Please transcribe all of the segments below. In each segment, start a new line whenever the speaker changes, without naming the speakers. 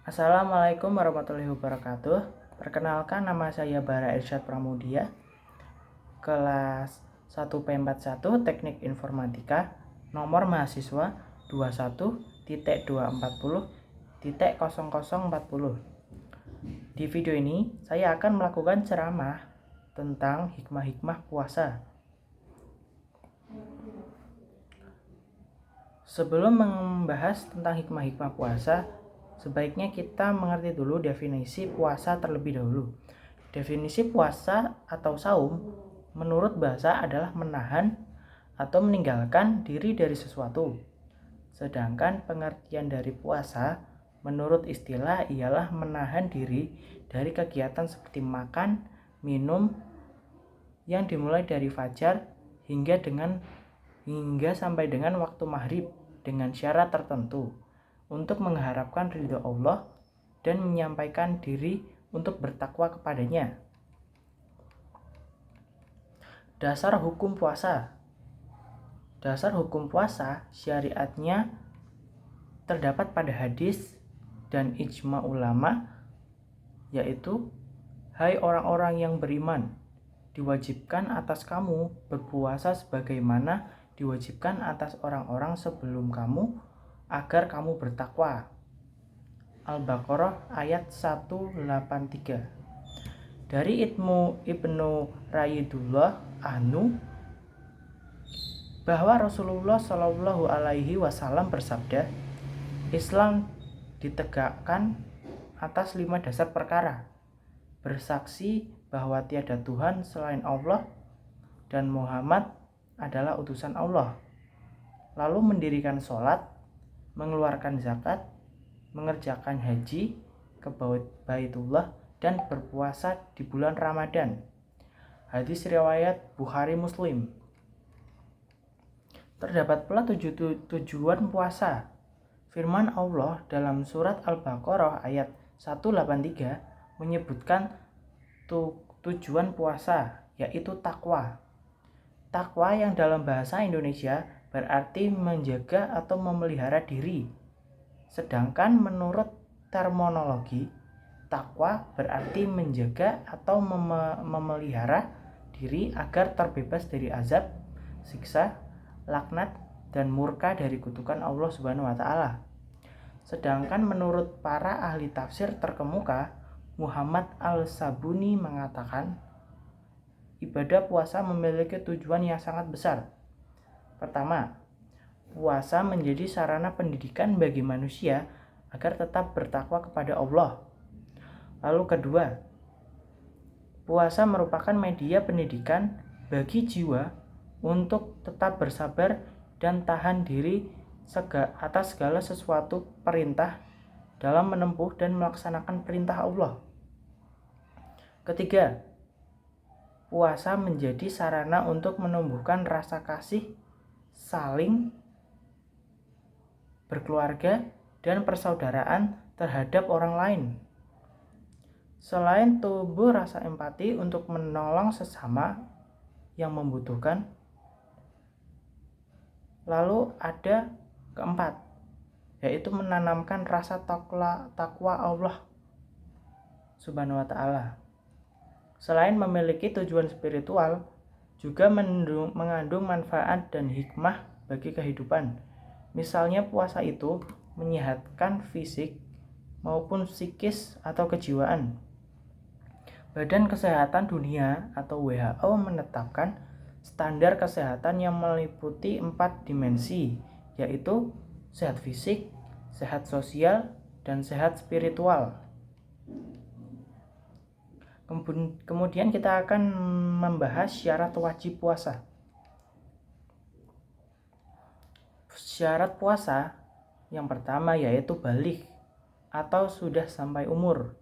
Assalamualaikum warahmatullahi wabarakatuh. Perkenalkan, nama saya Bara Irsyad Pramudia, kelas 1P41 Teknik Informatika, nomor mahasiswa 21.240.0040. Di video ini, saya akan melakukan ceramah tentang hikmah-hikmah puasa. Sebelum membahas tentang hikmah-hikmah puasa, sebaiknya kita mengerti dulu definisi puasa terlebih dahulu. Definisi puasa atau saum menurut bahasa adalah menahan atau meninggalkan diri dari sesuatu. Sedangkan pengertian dari puasa menurut istilah ialah menahan diri dari kegiatan seperti makan, minum yang dimulai dari fajar hingga sampai dengan waktu maghrib dengan syarat tertentu untuk mengharapkan ridho Allah dan menyampaikan diri untuk bertakwa kepadanya. Dasar hukum puasa. Dasar hukum puasa syariatnya terdapat pada hadis dan ijma ulama, yaitu, hai orang-orang yang beriman, diwajibkan atas kamu berpuasa sebagaimana diwajibkan atas orang-orang sebelum kamu agar kamu bertakwa. Al-Baqarah ayat 183. Dari Ibnu Rayidullah Anhu bahwa Rasulullah Shallallahu Alaihi Wasallam bersabda, Islam ditegakkan atas 5 dasar perkara: bersaksi bahwa tiada Tuhan selain Allah dan Muhammad adalah utusan Allah, lalu mendirikan sholat, mengeluarkan zakat, mengerjakan haji ke Baitullah, dan berpuasa di bulan Ramadan. Hadis riwayat Bukhari Muslim. Terdapat pula tujuan puasa. Firman Allah dalam surat Al-Baqarah ayat 183 menyebutkan tujuan puasa, yaitu takwa. Takwa yang dalam bahasa Indonesia berarti menjaga atau memelihara diri. Sedangkan menurut terminologi, takwa berarti menjaga atau memelihara diri agar terbebas dari azab, siksa, laknat, dan murka dari kutukan Allah Subhanahu wa taala. Sedangkan menurut para ahli tafsir terkemuka, Muhammad Al-Sabuni mengatakan, ibadah puasa memiliki tujuan yang sangat besar. Pertama, puasa menjadi sarana pendidikan bagi manusia agar tetap bertakwa kepada Allah. Lalu kedua, puasa merupakan media pendidikan bagi jiwa untuk tetap bersabar dan tahan diri atas segala sesuatu perintah dalam menempuh dan melaksanakan perintah Allah. Ketiga, puasa menjadi sarana untuk menumbuhkan rasa kasih, saling berkeluarga, dan persaudaraan terhadap orang lain. Selain tumbuh rasa empati untuk menolong sesama yang membutuhkan. Lalu ada keempat, yaitu menanamkan rasa takwa Allah Subhanahu wa taala. Selain memiliki tujuan spiritual, juga mengandung manfaat dan hikmah bagi kehidupan. Misalnya puasa itu menyehatkan fisik maupun psikis atau kejiwaan. Badan Kesehatan Dunia atau WHO menetapkan standar kesehatan yang meliputi 4 dimensi, yaitu sehat fisik, sehat sosial, dan sehat spiritual. Kemudian kita akan membahas syarat wajib puasa. Syarat puasa yang pertama yaitu baligh atau sudah sampai umur.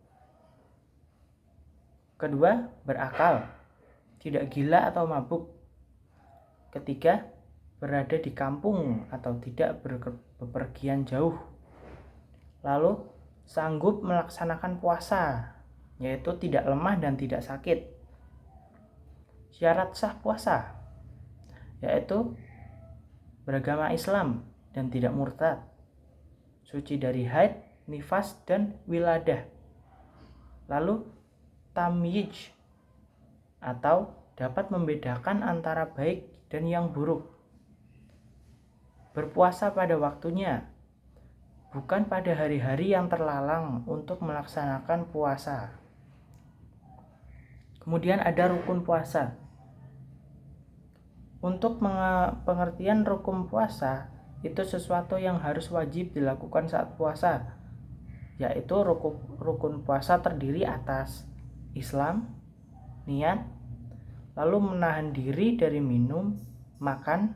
Kedua, berakal, tidak gila atau mabuk. Ketiga, berada di kampung atau tidak bepergian jauh. Lalu, sanggup melaksanakan puasa, yaitu tidak lemah dan tidak sakit. Syarat sah puasa, yaitu beragama Islam dan tidak murtad, suci dari haid, nifas, dan wiladah. Lalu tamyiz atau dapat membedakan antara baik dan yang buruk. Berpuasa pada waktunya, bukan pada hari-hari yang terlalang untuk melaksanakan puasa. Kemudian ada rukun puasa. Untuk pengertian rukun puasa, itu sesuatu yang harus wajib dilakukan saat puasa, yaitu rukun puasa terdiri atas Islam, niat, lalu menahan diri dari minum, makan,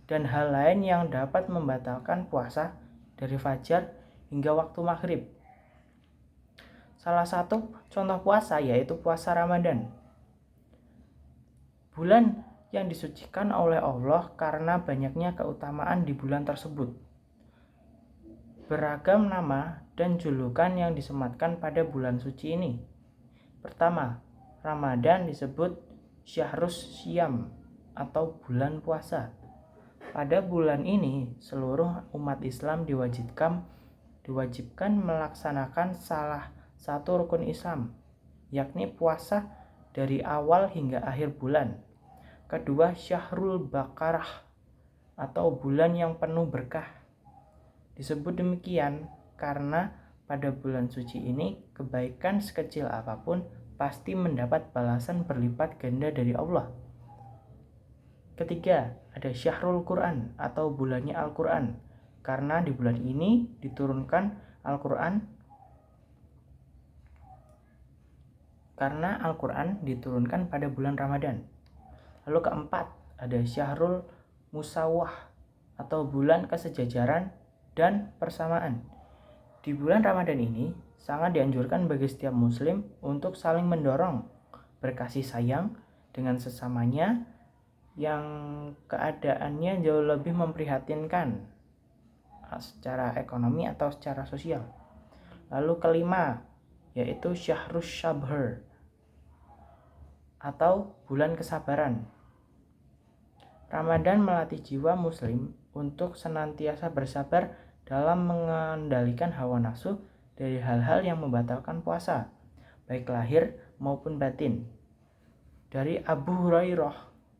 dan hal lain yang dapat membatalkan puasa dari fajar hingga waktu maghrib. Salah satu contoh puasa yaitu puasa Ramadan. Bulan yang disucikan oleh Allah karena banyaknya keutamaan di bulan tersebut. Beragam nama dan julukan yang disematkan pada bulan suci ini. Pertama, Ramadan disebut Syahrus Syam atau bulan puasa. Pada bulan ini, seluruh umat Islam diwajibkan melaksanakan salah satu rukun Islam, yakni puasa dari awal hingga akhir bulan. Kedua, Syahrul Baqarah atau bulan yang penuh berkah. Disebut demikian karena pada bulan suci ini kebaikan sekecil apapun pasti mendapat balasan berlipat ganda dari Allah. Ketiga, ada Syahrul Quran atau bulannya Al-Quran, karena di bulan ini diturunkan Al-Quran pada bulan Ramadan. Lalu keempat, ada Syahrul Musawwah atau bulan kesejajaran dan persamaan. Di bulan Ramadan ini sangat dianjurkan bagi setiap muslim untuk saling mendorong, berkasih sayang dengan sesamanya yang keadaannya jauh lebih memprihatinkan secara ekonomi atau secara sosial. Lalu kelima, yaitu Syahrus Sabr atau bulan kesabaran. Ramadan melatih jiwa muslim untuk senantiasa bersabar dalam mengendalikan hawa nafsu dari hal-hal yang membatalkan puasa, baik lahir maupun batin. Dari Abu Hurairah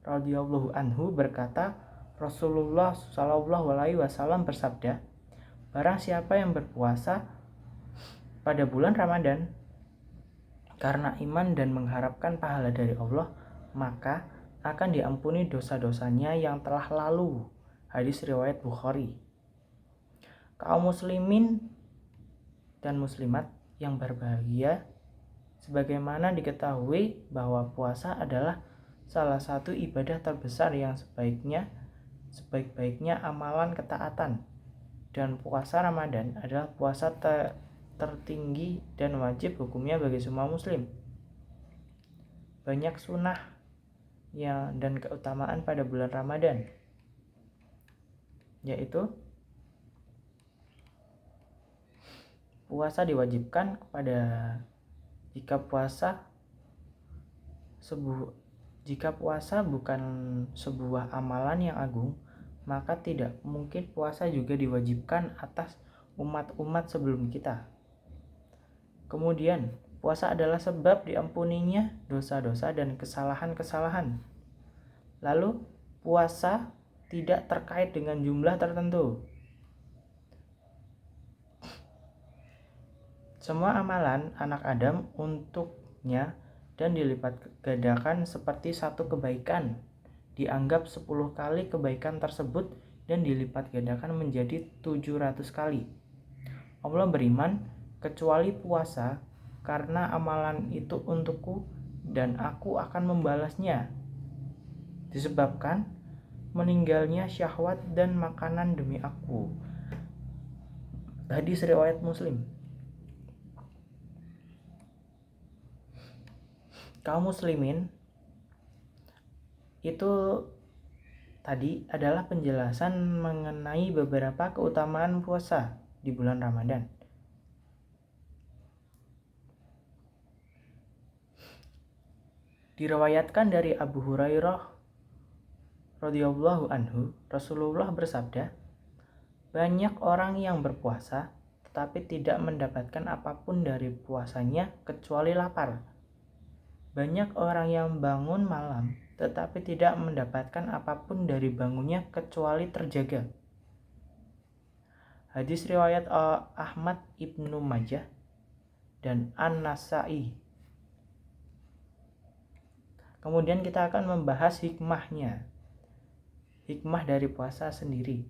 radhiyallahu anhu berkata, Rasulullah shallallahu alaihi wasallam bersabda, barang siapa yang berpuasa pada bulan Ramadan karena iman dan mengharapkan pahala dari Allah, maka akan diampuni dosa-dosanya yang telah lalu. Hadis riwayat Bukhari. Kaum muslimin dan muslimat yang berbahagia, sebagaimana diketahui bahwa puasa adalah salah satu ibadah terbesar yang sebaik-baiknya amalan ketaatan, dan puasa Ramadan adalah puasa tertinggi dan wajib hukumnya bagi semua muslim. Banyak sunnah dan keutamaan pada bulan Ramadan, yaitu puasa diwajibkan jika puasa bukan sebuah amalan yang agung, maka tidak mungkin puasa juga diwajibkan atas umat-umat sebelum kita. Kemudian, puasa adalah sebab diampuninya dosa-dosa dan kesalahan-kesalahan. Lalu, puasa tidak terkait dengan jumlah tertentu. Semua amalan anak Adam untuknya dan dilipat gandakan seperti satu kebaikan. Dianggap 10 kali kebaikan tersebut dan dilipat gandakan menjadi 700 kali. Allah beriman, kecuali puasa, karena amalan itu untukku dan aku akan membalasnya. Disebabkan meninggalnya syahwat dan makanan demi aku. Hadis riwayat Muslim. Kaum muslimin itu tadi adalah penjelasan mengenai beberapa keutamaan puasa di bulan Ramadan. Diriwayatkan dari Abu Hurairah radhiyallahu anhu, Rasulullah bersabda, banyak orang yang berpuasa tetapi tidak mendapatkan apapun dari puasanya kecuali lapar. Banyak orang yang bangun malam tetapi tidak mendapatkan apapun dari bangunnya kecuali terjaga. Hadis riwayat Ahmad Ibnu Majah dan An-Nasai. Kemudian kita akan membahas hikmahnya. Hikmah dari puasa sendiri.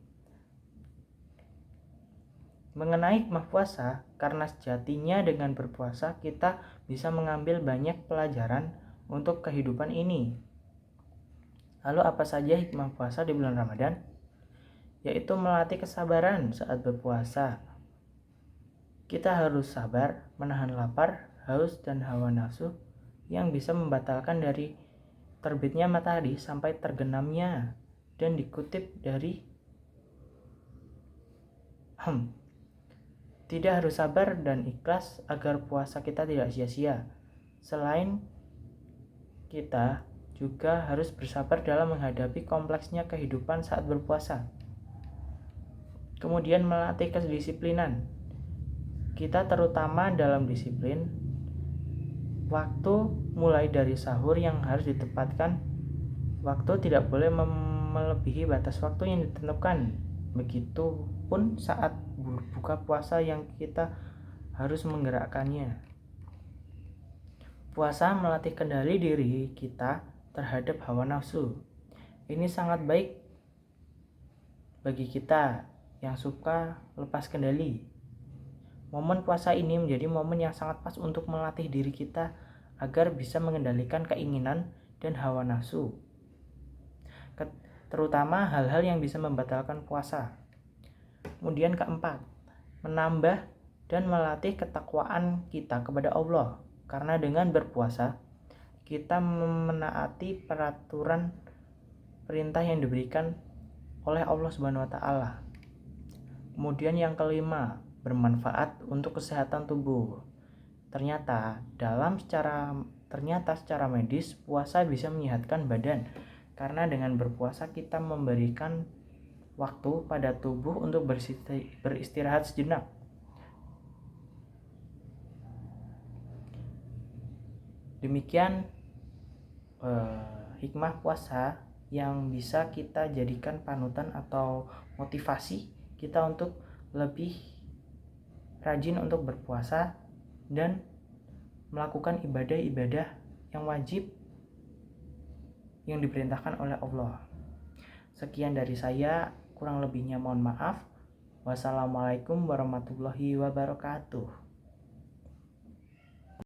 Mengenai hikmah puasa, karena sejatinya dengan berpuasa kita bisa mengambil banyak pelajaran untuk kehidupan ini. Lalu apa saja hikmah puasa di bulan Ramadan? Yaitu melatih kesabaran saat berpuasa. Kita harus sabar menahan lapar, haus, dan hawa nafsu yang bisa membatalkan dari terbitnya matahari sampai tergenamnya, dan dikutip dari tidak harus sabar dan ikhlas agar puasa kita tidak sia-sia. Selain kita juga harus bersabar dalam menghadapi kompleksnya kehidupan saat berpuasa. Kemudian melatih kedisiplinan. Kita terutama dalam disiplin waktu, mulai dari sahur yang harus ditempatkan waktu, tidak boleh melebihi batas waktu yang ditentukan. Begitupun saat berbuka puasa yang kita harus menggerakkannya. Puasa melatih kendali diri kita terhadap hawa nafsu. Ini sangat baik bagi kita yang suka lepas kendali. Momen puasa ini menjadi momen yang sangat pas untuk melatih diri kita agar bisa mengendalikan keinginan dan hawa nafsu, terutama hal-hal yang bisa membatalkan puasa. Kemudian keempat, menambah dan melatih ketakwaan kita kepada Allah, karena dengan berpuasa kita menaati peraturan perintah yang diberikan oleh Allah Subhanahu wa taala. Kemudian yang kelima, bermanfaat untuk kesehatan tubuh. Ternyata secara medis puasa bisa menyehatkan badan, karena dengan berpuasa kita memberikan waktu pada tubuh untuk beristirahat sejenak. Demikian hikmah puasa yang bisa kita jadikan panutan atau motivasi kita untuk lebih rajin untuk berpuasa dan melakukan ibadah-ibadah yang wajib yang diperintahkan oleh Allah. Sekian dari saya, kurang lebihnya mohon maaf. Wassalamualaikum warahmatullahi wabarakatuh.